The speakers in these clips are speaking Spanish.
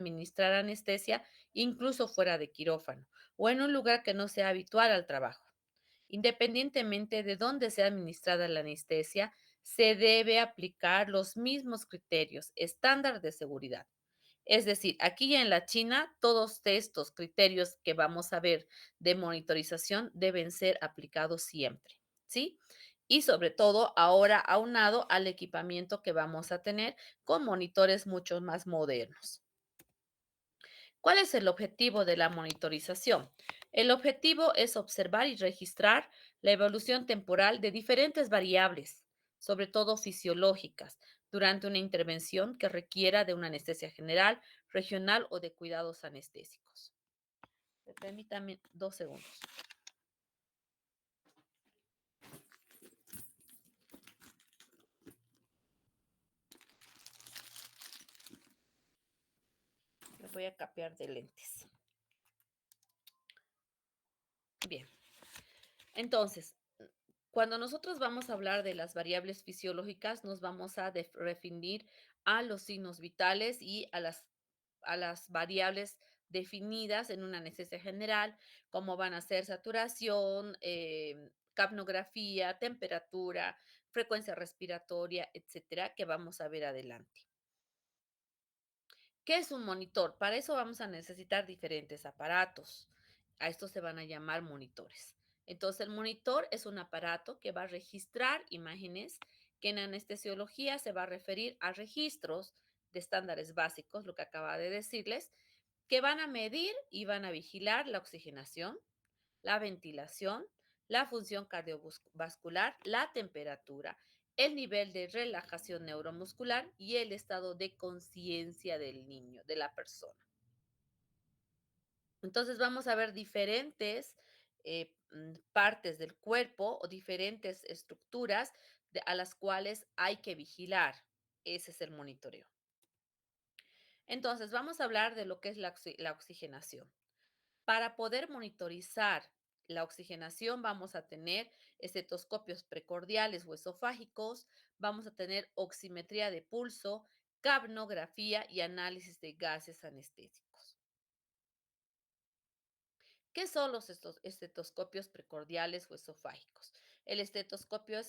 administrar anestesia incluso fuera de quirófano o en un lugar que no sea habitual al trabajo. Independientemente de dónde sea administrada la anestesia, se debe aplicar los mismos criterios estándar de seguridad. Es decir, aquí en la China, todos estos criterios que vamos a ver de monitorización deben ser aplicados siempre, ¿sí? Y sobre todo ahora aunado al equipamiento que vamos a tener con monitores mucho más modernos. ¿Cuál es el objetivo de la monitorización? El objetivo es observar y registrar la evolución temporal de diferentes variables, sobre todo fisiológicas, durante una intervención que requiera de una anestesia general, regional o de cuidados anestésicos. Permítame 2 segundos. Me voy a cambiar de lentes. Bien, entonces, cuando nosotros vamos a hablar de las variables fisiológicas, nos vamos a referir a los signos vitales y a las variables definidas en una anestesia general, como van a ser saturación, capnografía, temperatura, frecuencia respiratoria, etcétera, que vamos a ver adelante. ¿Qué es un monitor? Para eso vamos a necesitar diferentes aparatos. A estos se van a llamar monitores. Entonces, el monitor es un aparato que va a registrar imágenes que en anestesiología se va a referir a registros de estándares básicos, lo que acaba de decirles, que van a medir y van a vigilar la oxigenación, la ventilación, la función cardiovascular, la temperatura, el nivel de relajación neuromuscular y el estado de conciencia del niño, de la persona. Entonces vamos a ver diferentes partes del cuerpo o diferentes estructuras a las cuales hay que vigilar. Ese es el monitoreo. Entonces vamos a hablar de lo que es la oxigenación. Para poder monitorizar la oxigenación, vamos a tener estetoscopios precordiales o esofágicos, vamos a tener oximetría de pulso, capnografía y análisis de gases anestésicos. ¿Qué son los estetoscopios precordiales o esofágicos? El estetoscopio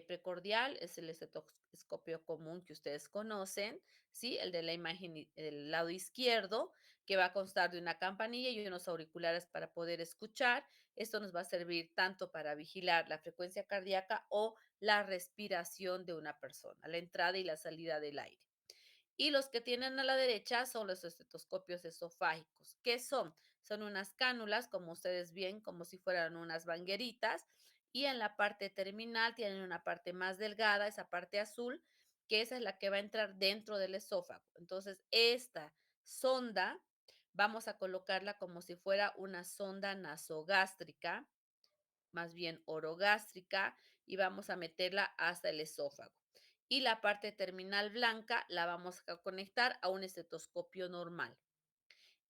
precordial es el estetoscopio común que ustedes conocen, ¿sí? El de la imagen del lado izquierdo, que va a constar de una campanilla y unos auriculares para poder escuchar. Esto nos va a servir tanto para vigilar la frecuencia cardíaca o la respiración de una persona, la entrada y la salida del aire. Y los que tienen a la derecha son los estetoscopios esofágicos. ¿Qué son? Son unas cánulas, como ustedes ven, como si fueran unas mangueritas. Y en la parte terminal tienen una parte más delgada, esa parte azul, que esa es la que va a entrar dentro del esófago. Entonces, esta sonda vamos a colocarla como si fuera una sonda nasogástrica, más bien orogástrica, y vamos a meterla hasta el esófago. Y la parte terminal blanca la vamos a conectar a un estetoscopio normal.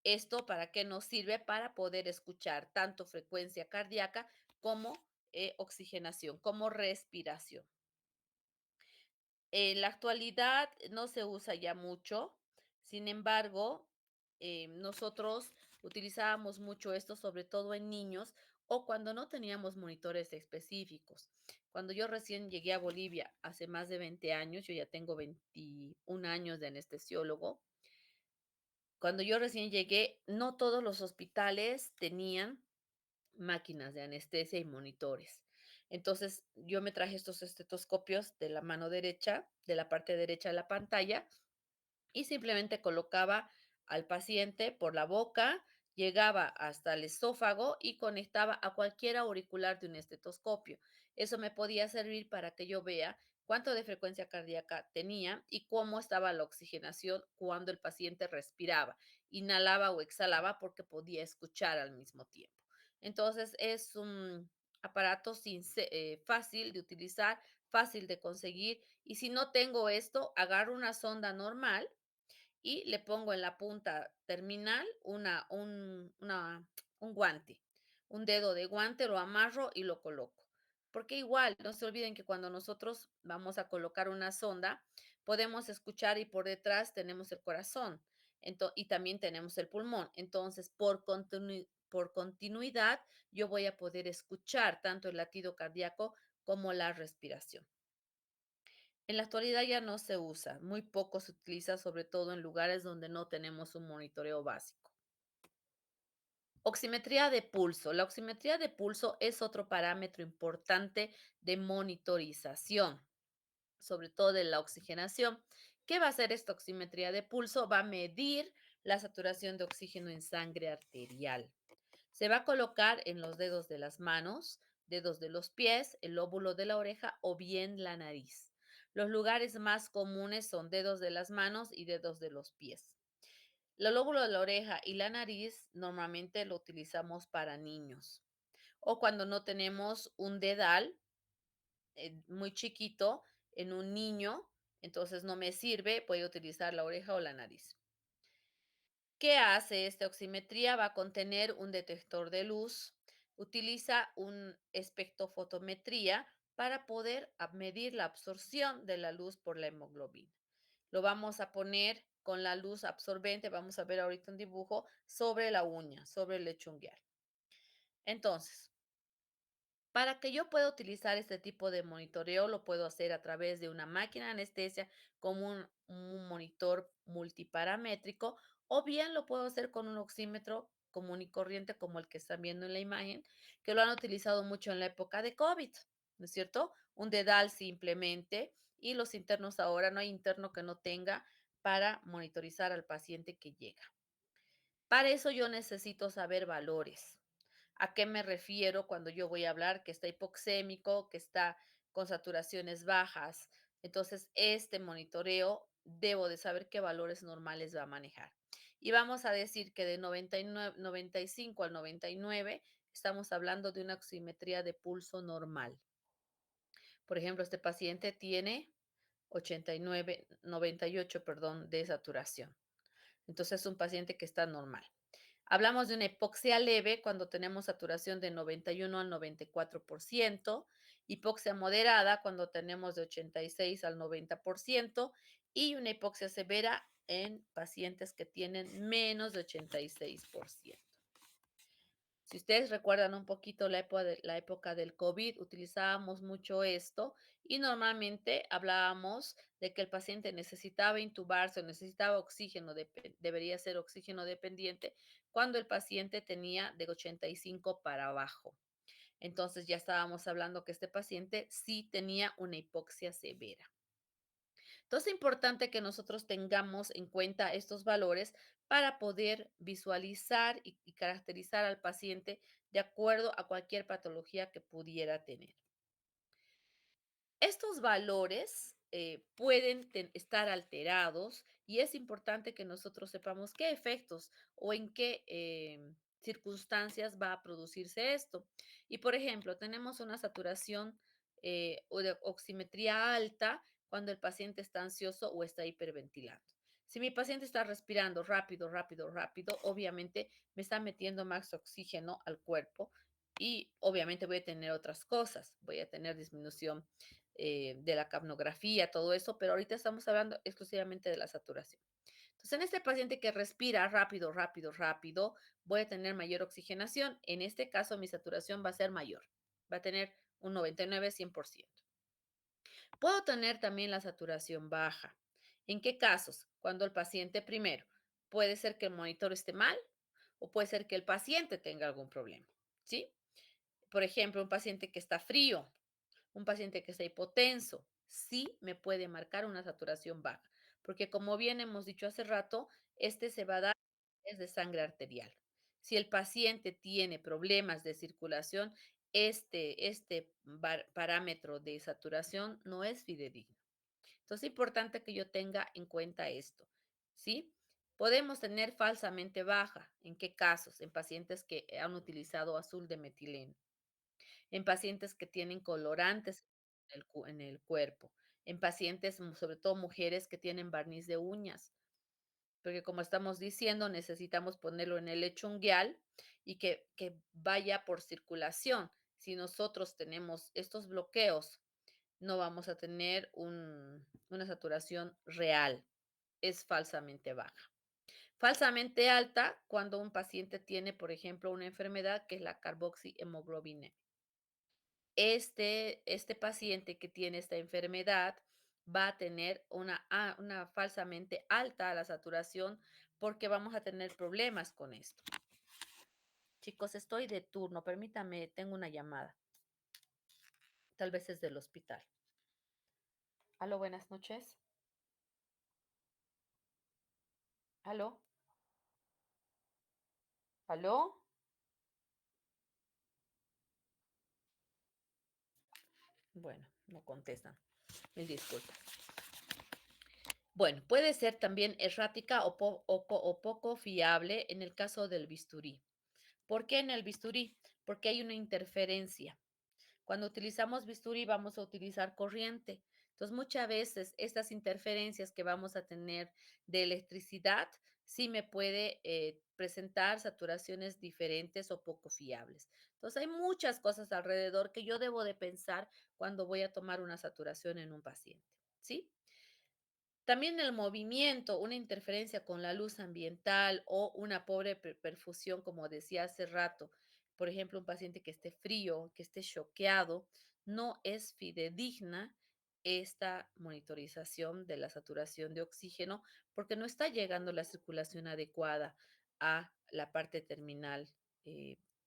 ¿Esto para qué nos sirve? Para poder escuchar tanto frecuencia cardíaca como oxigenación, como respiración. En la actualidad no se usa ya mucho, sin embargo, nosotros utilizábamos mucho esto, sobre todo en niños o cuando no teníamos monitores específicos. Cuando yo recién llegué a Bolivia hace más de 20 años, yo ya tengo 21 años de anestesiólogo. Cuando yo recién llegué, no todos los hospitales tenían máquinas de anestesia y monitores. Entonces, yo me traje estos estetoscopios de la mano derecha, de la parte derecha de la pantalla, y simplemente colocaba al paciente por la boca, llegaba hasta el esófago y conectaba a cualquier auricular de un estetoscopio. Eso me podía servir para que yo vea cuánto de frecuencia cardíaca tenía y cómo estaba la oxigenación cuando el paciente respiraba, inhalaba o exhalaba porque podía escuchar al mismo tiempo. Entonces es un aparato fácil de utilizar, fácil de conseguir y si no tengo esto, agarro una sonda normal y le pongo en la punta terminal un guante, un dedo de guante, lo amarro y lo coloco. Porque igual, no se olviden que cuando nosotros vamos a colocar una sonda, podemos escuchar y por detrás tenemos el corazón. Y también tenemos el pulmón. Entonces, por continuidad, yo voy a poder escuchar tanto el latido cardíaco como la respiración. En la actualidad ya no se usa, muy poco se utiliza, sobre todo en lugares donde no tenemos un monitoreo básico. Oximetría de pulso. La oximetría de pulso es otro parámetro importante de monitorización, sobre todo de la oxigenación. ¿Qué va a hacer esta oximetría de pulso? Va a medir la saturación de oxígeno en sangre arterial. Se va a colocar en los dedos de las manos, dedos de los pies, el lóbulo de la oreja o bien la nariz. Los lugares más comunes son dedos de las manos y dedos de los pies. El lóbulo de la oreja y la nariz normalmente lo utilizamos para niños. O cuando no tenemos un dedal muy chiquito en un niño, entonces no me sirve, voy a utilizar la oreja o la nariz. ¿Qué hace esta oximetría? Va a contener un detector de luz, utiliza un espectrofotometría para poder medir la absorción de la luz por la hemoglobina. Lo vamos a poner con la luz absorbente, vamos a ver ahorita un dibujo, sobre la uña, sobre el lechunguear. Entonces, para que yo pueda utilizar este tipo de monitoreo, lo puedo hacer a través de una máquina de anestesia como un monitor multiparamétrico, o bien lo puedo hacer con un oxímetro común y corriente como el que están viendo en la imagen, que lo han utilizado mucho en la época de COVID, ¿no es cierto? Un dedal simplemente, y los internos ahora no hay interno que no tenga para monitorizar al paciente que llega. Para eso yo necesito saber valores. ¿A qué me refiero cuando yo voy a hablar que está hipoxémico, que está con saturaciones bajas? Entonces, este monitoreo debo de saber qué valores normales va a manejar. Y vamos a decir que de 99, 95 al 99 estamos hablando de una oximetría de pulso normal. Por ejemplo, este paciente tiene 89, 98, perdón, de saturación. Entonces, es un paciente que está normal. Hablamos de una hipoxia leve cuando tenemos saturación de 91 al 94%, hipoxia moderada cuando tenemos de 86 al 90% y una hipoxia severa en pacientes que tienen menos de 86%. Si ustedes recuerdan un poquito la época del COVID, utilizábamos mucho esto y normalmente hablábamos de que el paciente necesitaba intubarse o necesitaba oxígeno, debería ser oxígeno dependiente, cuando el paciente tenía de 85 para abajo. Entonces ya estábamos hablando que este paciente sí tenía una hipoxia severa. Entonces, es importante que nosotros tengamos en cuenta estos valores para poder visualizar y caracterizar al paciente de acuerdo a cualquier patología que pudiera tener. Estos valores pueden estar alterados y es importante que nosotros sepamos qué efectos o en qué circunstancias va a producirse esto. Y por ejemplo, tenemos una saturación o de oximetría alta cuando el paciente está ansioso o está hiperventilando. Si mi paciente está respirando rápido, rápido, rápido, obviamente me está metiendo más oxígeno al cuerpo y obviamente voy a tener otras cosas. Voy a tener disminución de la capnografía, todo eso, pero ahorita estamos hablando exclusivamente de la saturación. Entonces, en este paciente que respira rápido, rápido, rápido, voy a tener mayor oxigenación. En este caso, mi saturación va a ser mayor, va a tener un 99, 100%. Puedo tener también la saturación baja. ¿En qué casos? Cuando el paciente primero, puede ser que el monitor esté mal o puede ser que el paciente tenga algún problema, ¿sí? Por ejemplo, un paciente que está frío, un paciente que está hipotenso, sí me puede marcar una saturación baja, porque como bien hemos dicho hace rato, este se va a dar de sangre arterial. Si el paciente tiene problemas de circulación, este parámetro de saturación no es fidedigno. Entonces, es importante que yo tenga en cuenta esto, ¿sí? Podemos tener falsamente baja. ¿En qué casos? En pacientes que han utilizado azul de metileno, en pacientes que tienen colorantes en el cuerpo, en pacientes, sobre todo mujeres que tienen barniz de uñas, porque como estamos diciendo, necesitamos ponerlo en el lecho unguial y que vaya por circulación. Si nosotros tenemos estos bloqueos, no vamos a tener una saturación real, es falsamente baja. Falsamente alta cuando un paciente tiene, por ejemplo, una enfermedad que es la carboxihemoglobina. Este paciente que tiene esta enfermedad va a tener una falsamente alta la saturación porque vamos a tener problemas con esto. Chicos, estoy de turno, permítame, tengo una llamada. Tal vez es del hospital. Aló, buenas noches. Aló, aló. Bueno, no contestan. Mil disculpas. Bueno, puede ser también errática o poco fiable en el caso del bisturí. ¿Por qué en el bisturí? Porque hay una interferencia. Cuando utilizamos bisturí vamos a utilizar corriente. Entonces, muchas veces estas interferencias que vamos a tener de electricidad sí me puede presentar saturaciones diferentes o poco fiables. Entonces, hay muchas cosas alrededor que yo debo de pensar cuando voy a tomar una saturación en un paciente, ¿sí? También el movimiento, una interferencia con la luz ambiental o una pobre perfusión, como decía hace rato, por ejemplo, un paciente que esté frío, que esté choqueado, no es fidedigna esta monitorización de la saturación de oxígeno porque no está llegando la circulación adecuada a la parte terminal,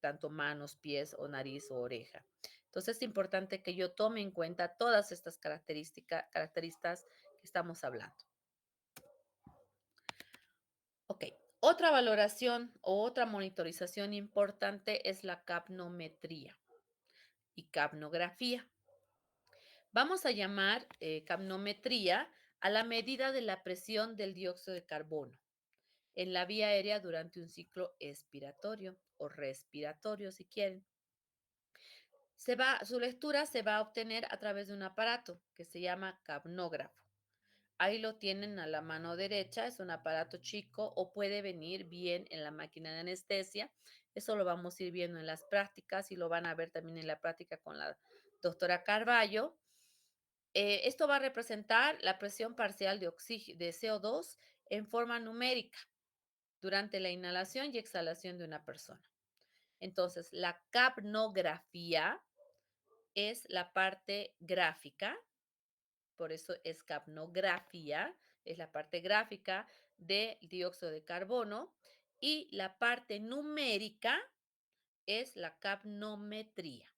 tanto manos, pies o nariz o oreja. Entonces es importante que yo tome en cuenta todas estas características que estamos hablando. Ok, otra valoración o otra monitorización importante es la capnometría y capnografía. Vamos a llamar capnometría a la medida de la presión del dióxido de carbono en la vía aérea durante un ciclo expiratorio o respiratorio, si quieren. Su lectura se va a obtener a través de un aparato que se llama capnógrafo. Ahí lo tienen a la mano derecha, es un aparato chico o puede venir bien en la máquina de anestesia. Eso lo vamos a ir viendo en las prácticas y lo van a ver también en la práctica con la doctora Carballo. Esto va a representar la presión parcial de oxígeno, de CO2 en forma numérica durante la inhalación y exhalación de una persona. Entonces, la capnografía es la parte gráfica, por eso es capnografía, es la parte gráfica del dióxido de carbono y la parte numérica es la capnometría,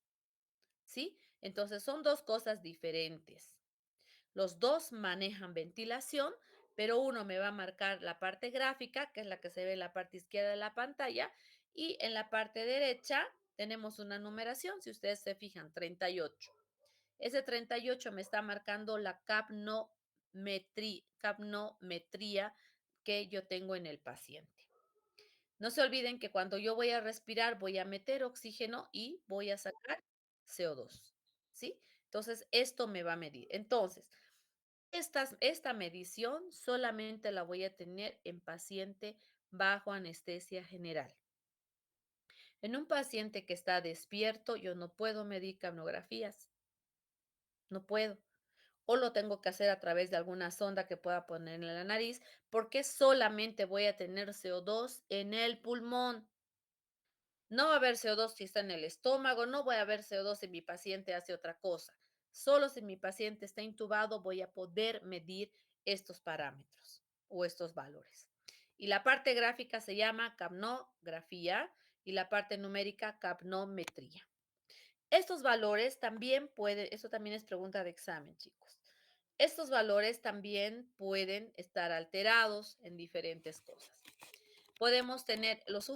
¿sí? Entonces son dos cosas diferentes. Los dos manejan ventilación, pero uno me va a marcar la parte gráfica, que es la que se ve en la parte izquierda de la pantalla, y en la parte derecha tenemos una numeración, si ustedes se fijan, 38. Ese 38 me está marcando la capnometría que yo tengo en el paciente. No se olviden que cuando yo voy a respirar, voy a meter oxígeno y voy a sacar CO2, ¿sí? Entonces, esto me va a medir. Entonces, esta medición solamente la voy a tener en paciente bajo anestesia general. En un paciente que está despierto, yo no puedo medir capnografías, no puedo. O lo tengo que hacer a través de alguna sonda que pueda poner en la nariz, porque solamente voy a tener CO2 en el pulmón. No va a haber CO2 si está en el estómago, no voy a haber CO2 si mi paciente hace otra cosa. Solo si mi paciente está intubado voy a poder medir estos parámetros o estos valores. Y la parte gráfica se llama capnografía y la parte numérica capnometría. Estos valores también pueden, eso también es pregunta de examen, chicos. Estos valores también pueden estar alterados en diferentes cosas. Podemos tener los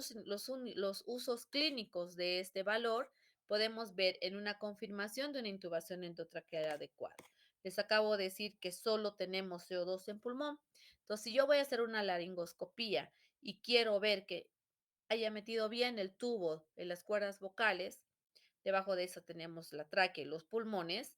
usos clínicos de este valor, podemos ver en una confirmación de una intubación endotraqueal adecuada. Les acabo de decir que solo tenemos CO2 en pulmón. Entonces, si yo voy a hacer una laringoscopía y quiero ver que haya metido bien el tubo en las cuerdas vocales, debajo de eso tenemos la tráquea y los pulmones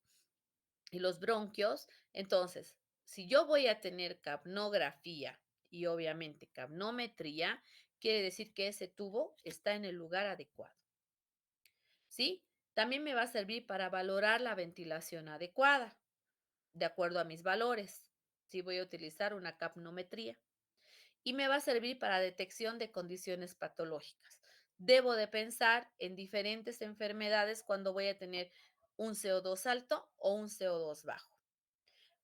y los bronquios. Entonces, si yo voy a tener capnografía y obviamente capnometría, quiere decir que ese tubo está en el lugar adecuado. ¿Sí? También me va a servir para valorar la ventilación adecuada, de acuerdo a mis valores. Si voy a utilizar una capnometría. y me va a servir para detección de condiciones patológicas. Debo de pensar en diferentes enfermedades cuando voy a tener un CO2 alto o un CO2 bajo.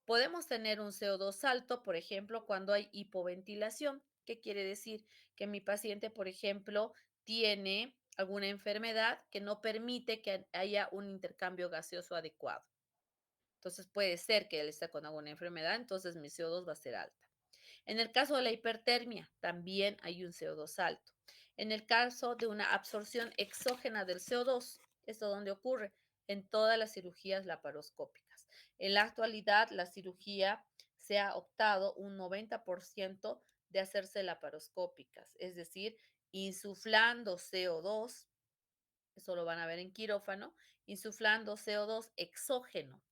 Podemos tener un CO2 alto, por ejemplo, cuando hay hipoventilación. ¿Qué quiere decir? Que mi paciente, por ejemplo, tiene alguna enfermedad que no permite que haya un intercambio gaseoso adecuado. Entonces puede ser que él esté con alguna enfermedad, entonces mi CO2 va a ser alta. En el caso de la hipertermia, también hay un CO2 alto. En el caso de una absorción exógena del CO2, ¿esto dónde ocurre? En todas las cirugías laparoscópicas. En la actualidad, la cirugía se ha optado un 90% de hacerse laparoscópicas, es decir, insuflando CO2, eso lo van a ver en quirófano, insuflando CO2 exógeno.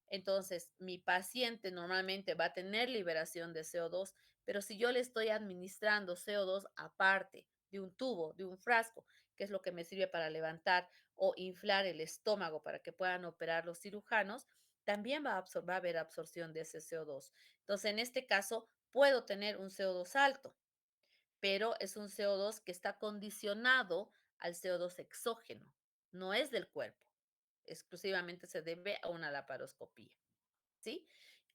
Entonces, mi paciente normalmente va a tener liberación de CO2, pero si yo le estoy administrando CO2 aparte de un tubo, de un frasco, que es lo que me sirve para levantar o inflar el estómago para que puedan operar los cirujanos, también va a haber absorción de ese CO2. Entonces, en este caso, puedo tener un CO2 alto, pero es un CO2 que está condicionado al CO2 exógeno, no es del cuerpo. Exclusivamente se debe a una laparoscopía. ¿Sí?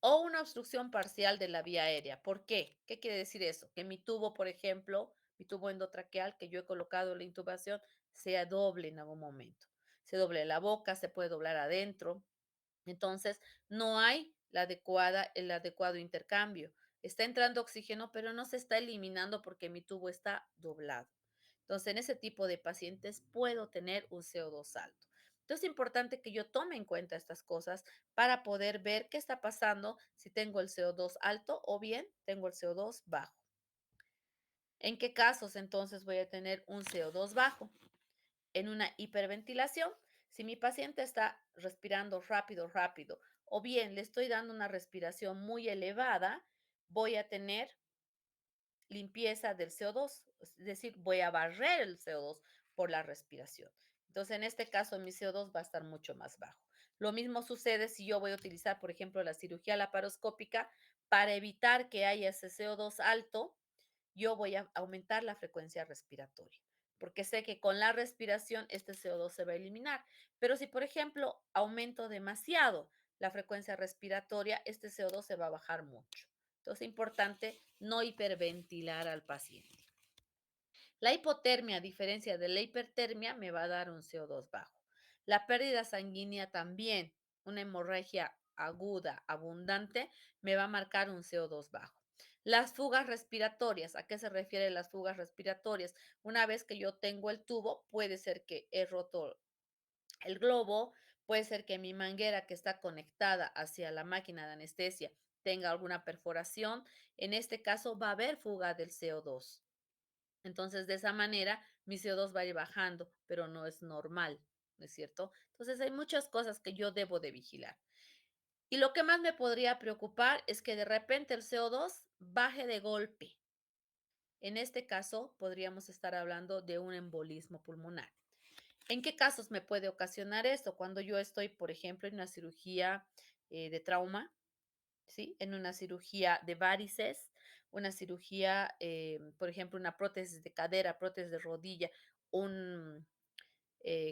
O una obstrucción parcial de la vía aérea. ¿Por qué? ¿Qué quiere decir eso? Que mi tubo, por ejemplo, mi tubo endotraqueal que yo he colocado en la intubación, sea doble en algún momento. Se doble la boca, se puede doblar adentro. Entonces, no hay el adecuado intercambio. Está entrando oxígeno, pero no se está eliminando porque mi tubo está doblado. Entonces, en ese tipo de pacientes puedo tener un CO2 alto. Entonces, es importante que yo tome en cuenta estas cosas para poder ver qué está pasando si tengo el CO2 alto o bien tengo el CO2 bajo. ¿En qué casos entonces voy a tener un CO2 bajo? En una hiperventilación, si mi paciente está respirando rápido, rápido, o bien le estoy dando una respiración muy elevada, voy a tener limpieza del CO2, es decir, voy a barrer el CO2 por la respiración. Entonces, en este caso, mi CO2 va a estar mucho más bajo. Lo mismo sucede si yo voy a utilizar, por ejemplo, la cirugía laparoscópica para evitar que haya ese CO2 alto, yo voy a aumentar la frecuencia respiratoria, porque sé que con la respiración este CO2 se va a eliminar. Pero si, por ejemplo, aumento demasiado la frecuencia respiratoria, este CO2 se va a bajar mucho. Entonces, es importante no hiperventilar al paciente. La hipotermia, a diferencia de la hipertermia, me va a dar un CO2 bajo. La pérdida sanguínea también, una hemorragia aguda, abundante, me va a marcar un CO2 bajo. Las fugas respiratorias, ¿a qué se refieren las fugas respiratorias? Una vez que yo tengo el tubo, puede ser que he roto el globo, puede ser que mi manguera que está conectada hacia la máquina de anestesia tenga alguna perforación. En este caso va a haber fuga del CO2. Entonces, de esa manera, mi CO2 va a ir bajando, pero no es normal, ¿no es cierto? Entonces, hay muchas cosas que yo debo de vigilar. Y lo que más me podría preocupar es que de repente el CO2 baje de golpe. En este caso, podríamos estar hablando de un embolismo pulmonar. ¿En qué casos me puede ocasionar esto? Cuando yo estoy, por ejemplo, en una cirugía de trauma, ¿sí? En una cirugía de varices, una cirugía, por ejemplo, una prótesis de cadera, prótesis de rodilla, un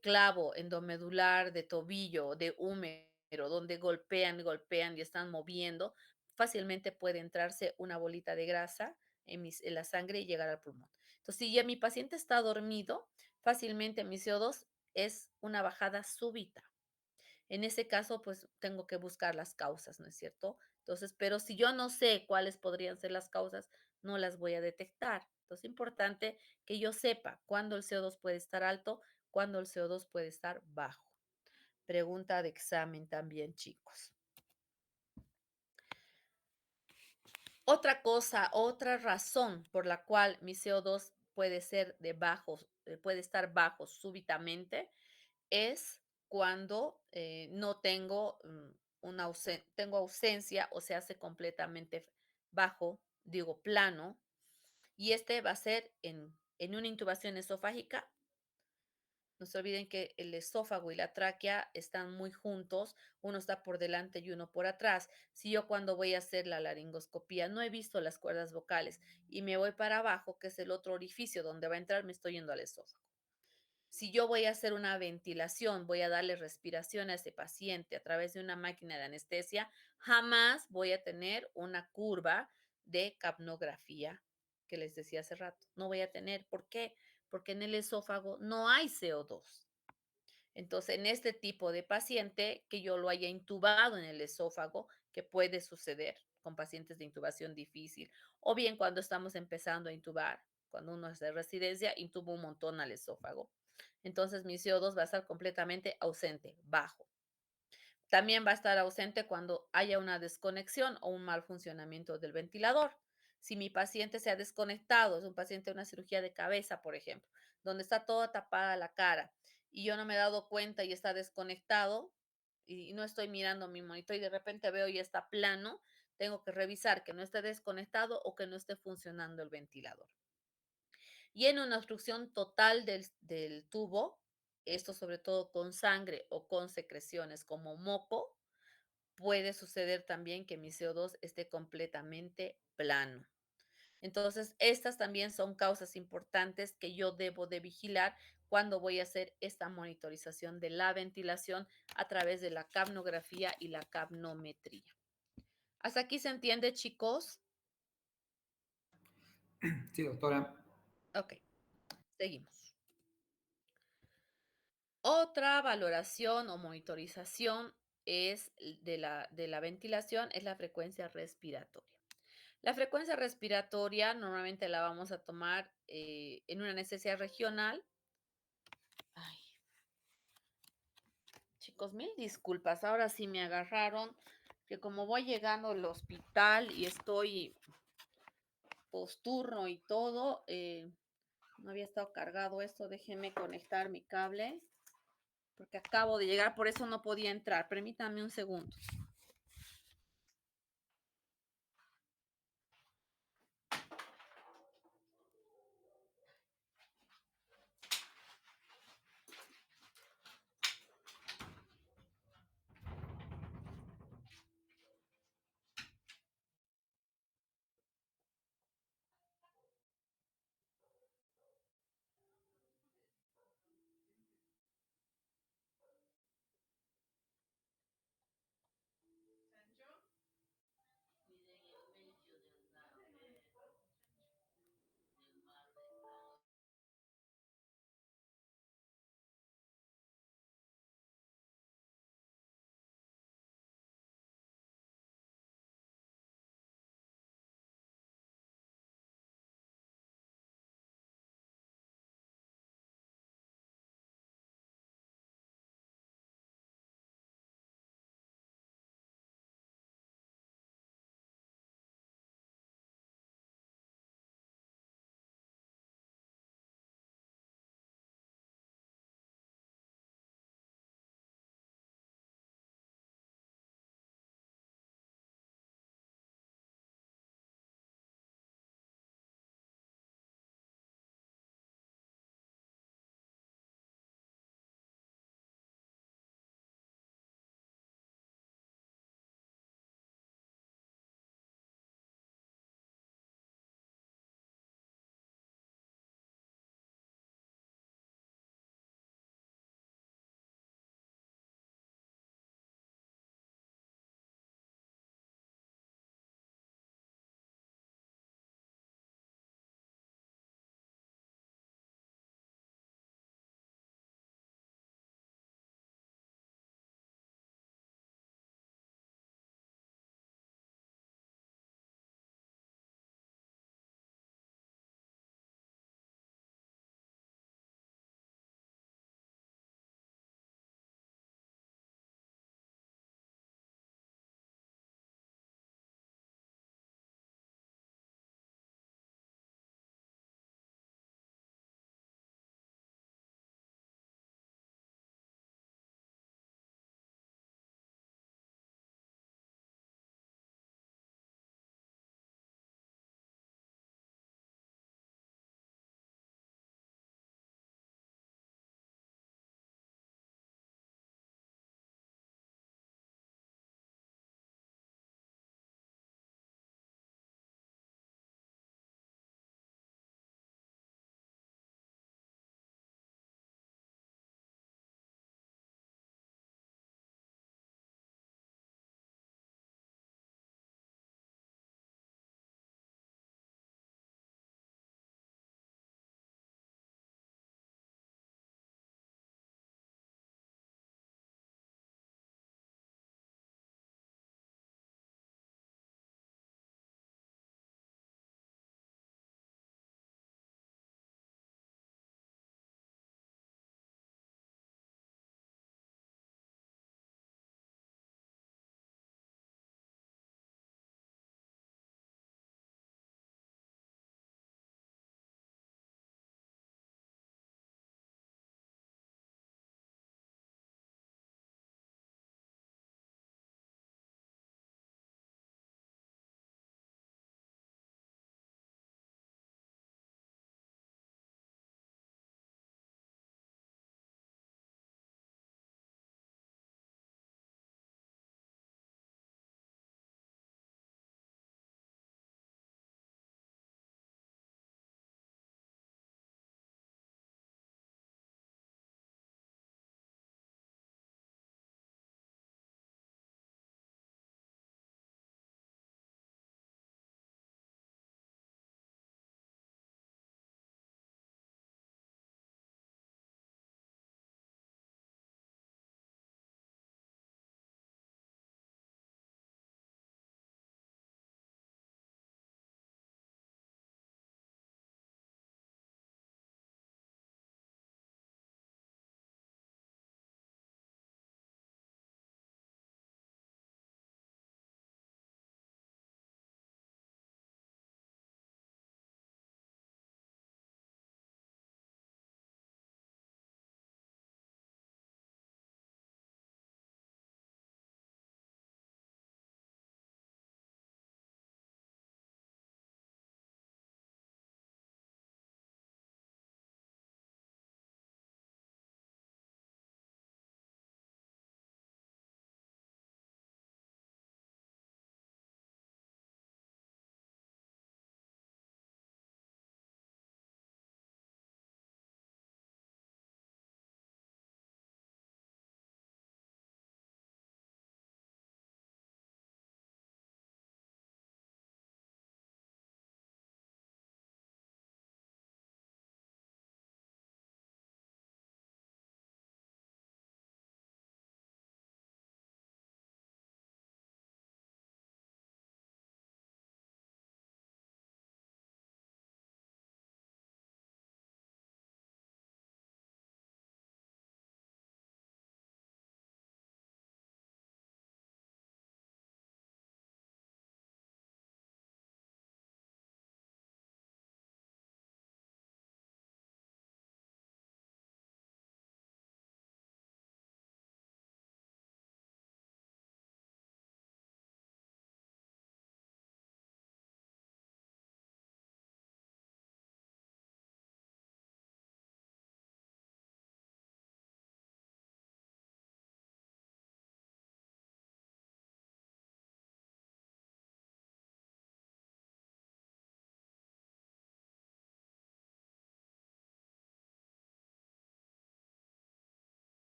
clavo endomedular de tobillo, de húmero, donde golpean, golpean y están moviendo, fácilmente puede entrarse una bolita de grasa en la sangre y llegar al pulmón. Entonces, si ya mi paciente está dormido, fácilmente mi CO2 es una bajada súbita. En ese caso, pues tengo que buscar las causas, ¿no es cierto? Entonces, pero si yo no sé cuáles podrían ser las causas, no las voy a detectar. Entonces, es importante que yo sepa cuándo el CO2 puede estar alto, cuándo el CO2 puede estar bajo. Pregunta de examen también, chicos. Otra cosa, otra razón por la cual mi CO2 puede ser de bajos, puede estar bajo súbitamente, es cuando no tengo, tengo ausencia o se hace completamente bajo, digo plano, y este va a ser en una intubación esofágica, No se olviden que el esófago y la tráquea están muy juntos, uno está por delante y uno por atrás. Si yo cuando voy a hacer la laringoscopía no he visto las cuerdas vocales y me voy para abajo, que es el otro orificio donde va a entrar, me estoy yendo al esófago. Si yo voy a hacer una ventilación, voy a darle respiración a ese paciente a través de una máquina de anestesia, jamás voy a tener una curva de capnografía que les decía hace rato. No voy a tener. ¿Por qué? Porque en el esófago no hay CO2. Entonces, en este tipo de paciente que yo lo haya intubado en el esófago, que puede suceder con pacientes de intubación difícil, o bien cuando estamos empezando a intubar, cuando uno hace residencia, intubo un montón al esófago. Entonces, mi CO2 va a estar completamente ausente, bajo. También va a estar ausente cuando haya una desconexión o un mal funcionamiento del ventilador. Si mi paciente se ha desconectado, es un paciente de una cirugía de cabeza, por ejemplo, donde está toda tapada la cara y yo no me he dado cuenta y está desconectado y no estoy mirando mi monitor y de repente veo y está plano, tengo que revisar que no esté desconectado o que no esté funcionando el ventilador. Y en una obstrucción total del tubo, esto sobre todo con sangre o con secreciones como moco, puede suceder también que mi CO2 esté completamente plano. Entonces, estas también son causas importantes que yo debo de vigilar cuando voy a hacer esta monitorización de la ventilación a través de la capnografía y la capnometría. ¿Hasta aquí se entiende, chicos? Sí, doctora. Ok, seguimos. Otra valoración o monitorización es de la ventilación, es la frecuencia respiratoria. La frecuencia respiratoria normalmente la vamos a tomar en una anestesia regional. Ay, chicos, mil disculpas. Ahora sí me agarraron, que como voy llegando al hospital y estoy posturno y todo, no había estado cargado esto. Déjenme conectar mi cable porque acabo de llegar, por eso no podía entrar. Permítanme un segundo.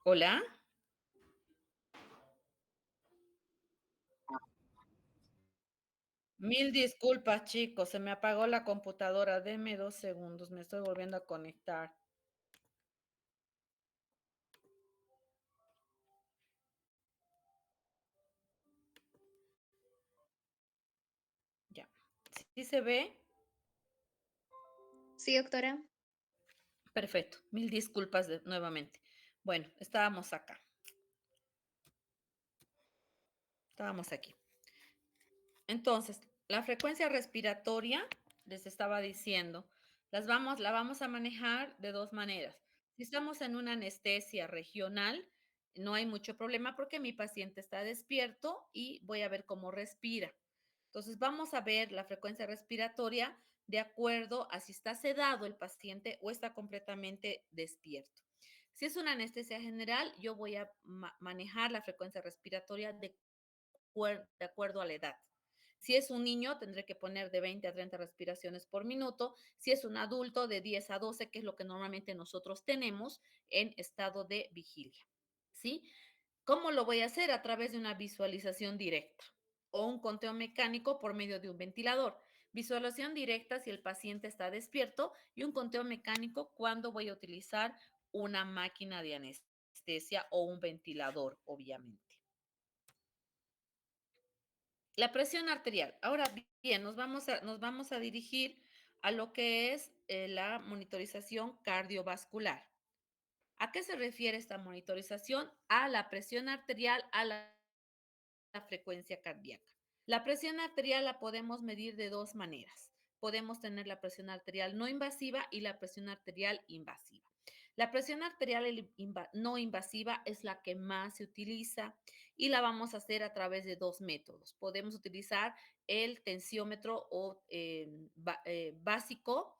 Hola. Mil disculpas, chicos, se me apagó la computadora. Deme 2 segundos, me estoy volviendo a conectar. Ya. ¿Sí se ve? Sí, doctora. Perfecto. Mil disculpas nuevamente. Bueno, estábamos aquí. Entonces, la frecuencia respiratoria, les estaba diciendo, la vamos a manejar de dos maneras. Si estamos en una anestesia regional, no hay mucho problema porque mi paciente está despierto y voy a ver cómo respira. Entonces, vamos a ver la frecuencia respiratoria de acuerdo a si está sedado el paciente o está completamente despierto. Si es una anestesia general, yo voy a manejar la frecuencia respiratoria de acuerdo a la edad. Si es un niño, tendré que poner de 20 a 30 respiraciones por minuto. Si es un adulto, de 10 a 12, que es lo que normalmente nosotros tenemos en estado de vigilia. ¿Sí? ¿Cómo lo voy a hacer? A través de una visualización directa o un conteo mecánico por medio de un ventilador. Visualización directa si el paciente está despierto y un conteo mecánico cuando voy a utilizar una máquina de anestesia o un ventilador, obviamente. La presión arterial. Ahora bien, nos vamos a dirigir a lo que es la monitorización cardiovascular. ¿A qué se refiere esta monitorización? A la presión arterial, a la frecuencia cardíaca. La presión arterial la podemos medir de dos maneras. Podemos tener la presión arterial no invasiva y la presión arterial invasiva. La presión arterial no invasiva es la que más se utiliza y la vamos a hacer a través de dos métodos. Podemos utilizar el tensiómetro o básico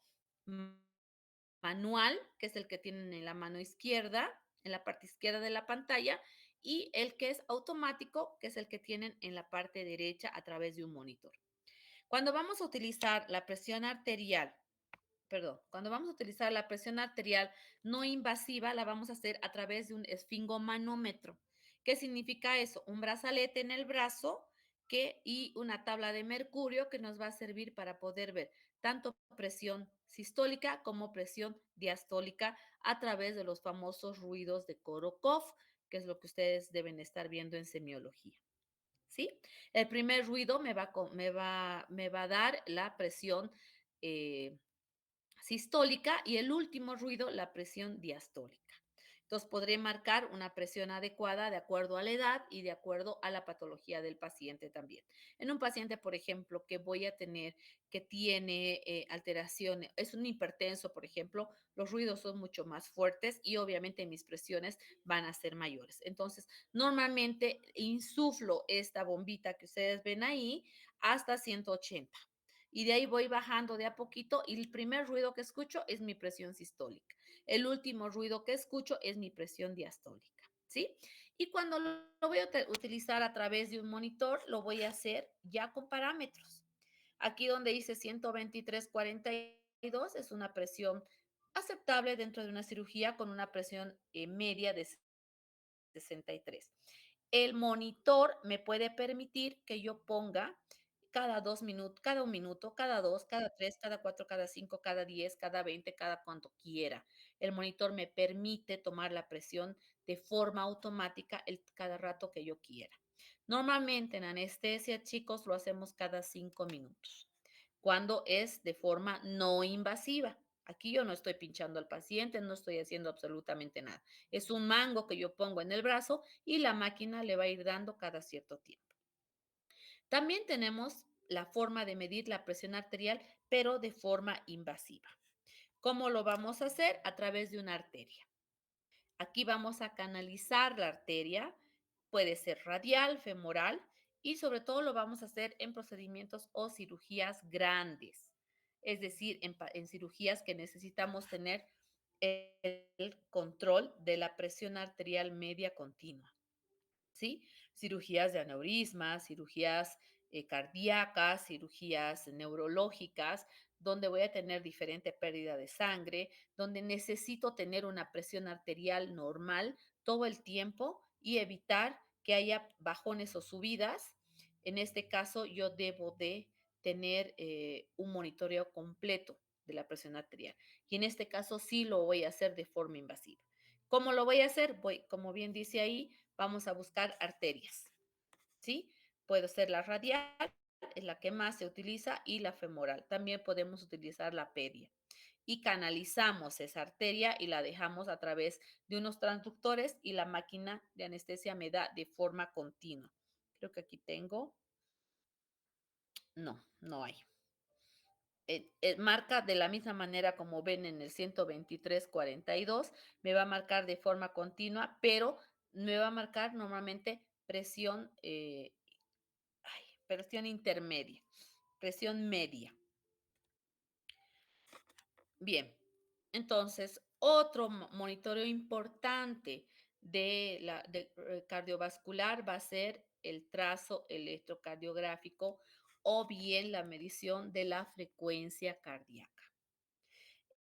manual, que es el que tienen en la mano izquierda, en la parte izquierda de la pantalla, y el que es automático, que es el que tienen en la parte derecha a través de un monitor. Cuando vamos a utilizar la presión arterial, perdón, cuando vamos a utilizar la presión arterial no invasiva, la vamos a hacer a través de un esfingomanómetro. ¿Qué significa eso? Un brazalete en el brazo y una tabla de mercurio que nos va a servir para poder ver tanto presión sistólica como presión diastólica a través de los famosos ruidos de Korokov, que es lo que ustedes deben estar viendo en semiología. ¿Sí? El primer ruido me va a dar la presión eh, sistólica y el último ruido, la presión diastólica. Entonces, podré marcar una presión adecuada de acuerdo a la edad y de acuerdo a la patología del paciente también. En un paciente, por ejemplo, que voy a tener, que tiene alteraciones, es un hipertenso, por ejemplo, los ruidos son mucho más fuertes y obviamente mis presiones van a ser mayores. Entonces, normalmente insuflo esta bombita que ustedes ven ahí hasta 180 y de ahí voy bajando de a poquito y el primer ruido que escucho es mi presión sistólica. El último ruido que escucho es mi presión diastólica, ¿sí? Y cuando lo voy a utilizar a través de un monitor, lo voy a hacer ya con parámetros. Aquí donde dice 123,42 es una presión aceptable dentro de una cirugía con una presión media de 63. El monitor me puede permitir que yo ponga cada 2 minutos, cada 1 minuto, cada dos, cada tres, cada cuatro, cada cinco, cada 10, cada 20, cada cuanto quiera. El monitor me permite tomar la presión de forma automática cada rato que yo quiera. Normalmente en anestesia, chicos, lo hacemos cada 5 minutos, cuando es de forma no invasiva. Aquí yo no estoy pinchando al paciente, no estoy haciendo absolutamente nada. Es un mango que yo pongo en el brazo y la máquina le va a ir dando cada cierto tiempo. También tenemos la forma de medir la presión arterial, pero de forma invasiva. ¿Cómo lo vamos a hacer? A través de una arteria. Aquí vamos a canalizar la arteria, puede ser radial, femoral, y sobre todo lo vamos a hacer en procedimientos o cirugías grandes, es decir, en cirugías que necesitamos tener el control de la presión arterial media continua. ¿Sí? Cirugías de aneurismas, cirugías cardíacas, cirugías neurológicas, donde voy a tener diferente pérdida de sangre, donde necesito tener una presión arterial normal todo el tiempo y evitar que haya bajones o subidas. En este caso, yo debo de tener un monitoreo completo de la presión arterial. Y en este caso sí lo voy a hacer de forma invasiva. ¿Cómo lo voy a hacer? Voy, como bien dice ahí, vamos a buscar arterias, ¿sí? Puede ser la radial, es la que más se utiliza, y la femoral. También podemos utilizar la pedia. Y canalizamos esa arteria y la dejamos a través de unos transductores y la máquina de anestesia me da de forma continua. Creo que aquí tengo. No, no hay. Marca de la misma manera como ven en el 123.42, me va a marcar de forma continua, pero me va a marcar normalmente presión, presión intermedia, presión media. Bien, entonces otro monitoreo importante de cardiovascular va a ser el trazo electrocardiográfico o bien la medición de la frecuencia cardíaca.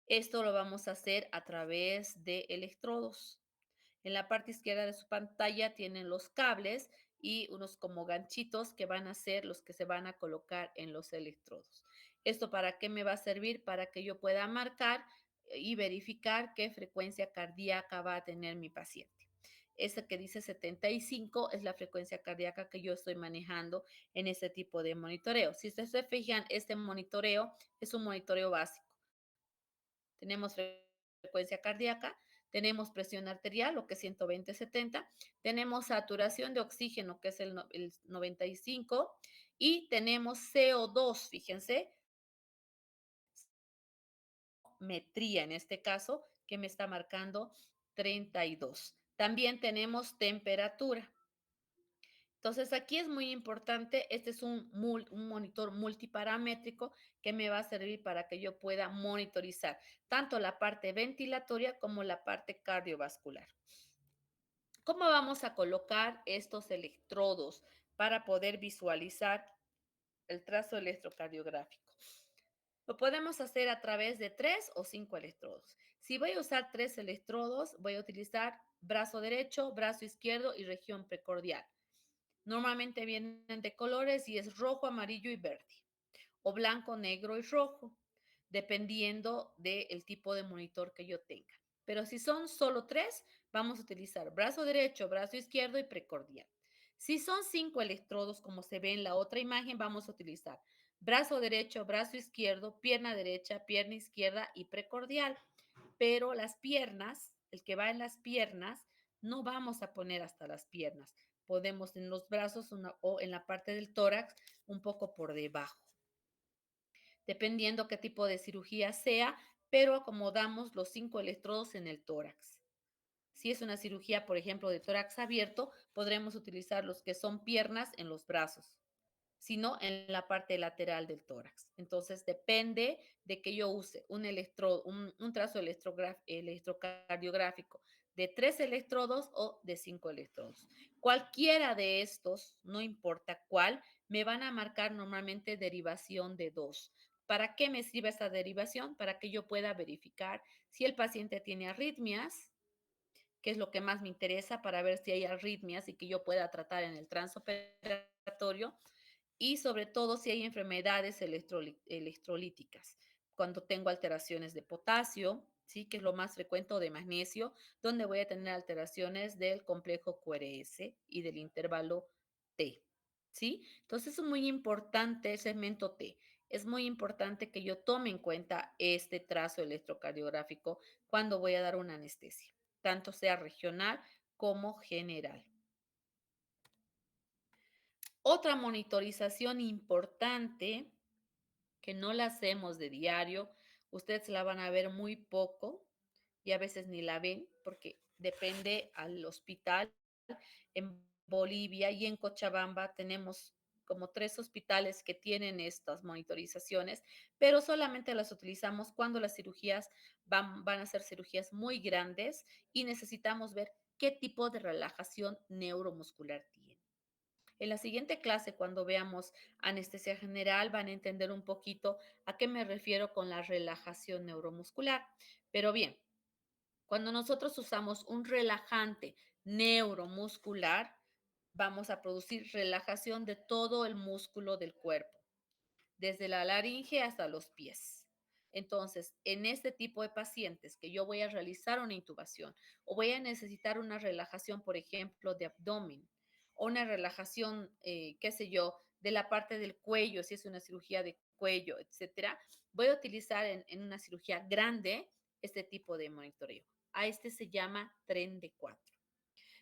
Esto lo vamos a hacer a través de electrodos. En la parte izquierda de su pantalla tienen los cables y unos como ganchitos que van a ser los que se van a colocar en los electrodos. ¿Esto para qué me va a servir? Para que yo pueda marcar y verificar qué frecuencia cardíaca va a tener mi paciente. Esa que dice 75 es la frecuencia cardíaca que yo estoy manejando en este tipo de monitoreo. Si ustedes se fijan, este monitoreo es un monitoreo básico. Tenemos frecuencia cardíaca, tenemos presión arterial, lo que es 120/70, tenemos saturación de oxígeno, que es el 95, y tenemos CO2, fíjense, metría en este caso, que me está marcando 32. También tenemos temperatura. Entonces, aquí es muy importante, este es un monitor multiparamétrico que me va a servir para que yo pueda monitorizar tanto la parte ventilatoria como la parte cardiovascular. ¿Cómo vamos a colocar estos electrodos para poder visualizar el trazo electrocardiográfico? Lo podemos hacer a través de 3 o 5 electrodos. Si voy a usar 3 electrodos, voy a utilizar brazo derecho, brazo izquierdo y región precordial. Normalmente vienen de colores y es rojo, amarillo y verde, o blanco, negro y rojo, dependiendo del tipo de monitor que yo tenga. Pero si son solo 3, vamos a utilizar brazo derecho, brazo izquierdo y precordial. Si son 5 electrodos, como se ve en la otra imagen, vamos a utilizar brazo derecho, brazo izquierdo, pierna derecha, pierna izquierda y precordial. Pero las piernas, el que va en las piernas, no vamos a poner hasta las piernas. Podemos en los brazos o en la parte del tórax un poco por debajo, dependiendo qué tipo de cirugía sea, pero acomodamos los 5 electrodos en el tórax. Si es una cirugía, por ejemplo, de tórax abierto, podremos utilizar los que son piernas en los brazos, sino en la parte lateral del tórax. Entonces, depende de que yo use un trazo electrocardiográfico de 3 electrodos o de 5 electrodos. Cualquiera de estos, no importa cuál, me van a marcar normalmente derivación de 2. ¿Para qué me sirve esa derivación? Para que yo pueda verificar si el paciente tiene arritmias, que es lo que más me interesa para ver si hay arritmias y que yo pueda tratar en el transoperatorio, y sobre todo si hay enfermedades electrolíticas, cuando tengo alteraciones de potasio, ¿sí? Que es lo más frecuente, o de magnesio, donde voy a tener alteraciones del complejo QRS y del intervalo T, ¿sí? Entonces es muy importante el segmento T. Es muy importante que yo tome en cuenta este trazo electrocardiográfico cuando voy a dar una anestesia, tanto sea regional como general. Otra monitorización importante que no la hacemos de diario, ustedes la van a ver muy poco y a veces ni la ven porque depende al hospital. En Bolivia y en Cochabamba tenemos como 3 hospitales que tienen estas monitorizaciones, pero solamente las utilizamos cuando las cirugías van a ser cirugías muy grandes y necesitamos ver qué tipo de relajación neuromuscular tiene. En la siguiente clase, cuando veamos anestesia general, van a entender un poquito a qué me refiero con la relajación neuromuscular. Pero bien, Cuando nosotros usamos un relajante neuromuscular, vamos a producir relajación de todo el músculo del cuerpo, desde la laringe hasta los pies. Entonces, en este tipo de pacientes que yo voy a realizar una intubación o voy a necesitar una relajación, por ejemplo, de abdomen o una relajación, qué sé yo, de la parte del cuello, si es una cirugía de cuello, etcétera, voy a utilizar en una cirugía grande este tipo de monitoreo. A este se llama tren de 4.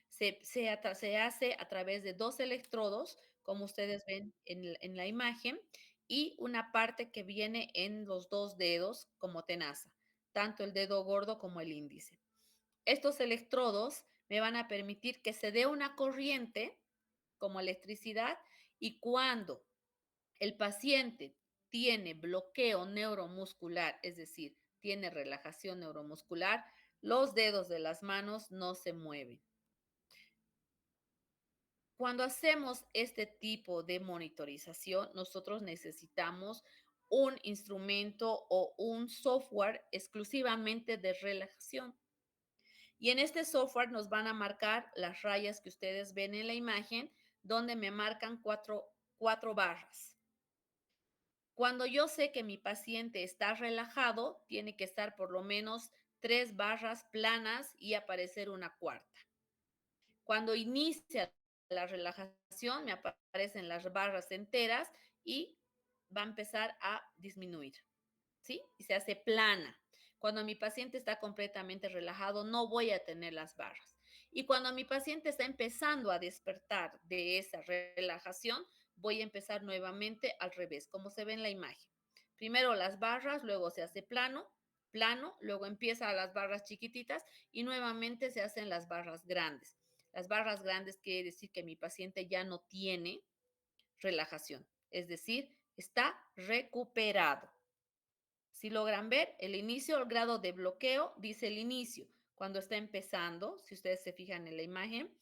Se hace a través de dos electrodos, como ustedes ven en la imagen, y una parte que viene en los dos dedos como tenaza, tanto el dedo gordo como el índice. Estos electrodos me van a permitir que se dé una corriente como electricidad y cuando el paciente tiene bloqueo neuromuscular, es decir, tiene relajación neuromuscular, los dedos de las manos no se mueven. Cuando hacemos este tipo de monitorización, nosotros necesitamos un instrumento o un software exclusivamente de relajación. Y en este software nos van a marcar las rayas que ustedes ven en la imagen, donde me marcan cuatro barras. Cuando yo sé que mi paciente está relajado, tiene que estar por lo menos 3 barras planas y aparecer una cuarta. Cuando inicia la relajación, me aparecen las barras enteras y va a empezar a disminuir, ¿sí? Y se hace plana. Cuando mi paciente está completamente relajado, no voy a tener las barras. Y cuando mi paciente está empezando a despertar de esa relajación, voy a empezar nuevamente al revés, como se ve en la imagen. Primero las barras, luego se hace plano, plano, luego empieza las barras chiquititas y nuevamente se hacen las barras grandes. Las barras grandes quiere decir que mi paciente ya no tiene relajación, es decir, está recuperado. Si logran ver, el inicio, el grado de bloqueo, dice el inicio. Cuando está empezando, si ustedes se fijan en la imagen,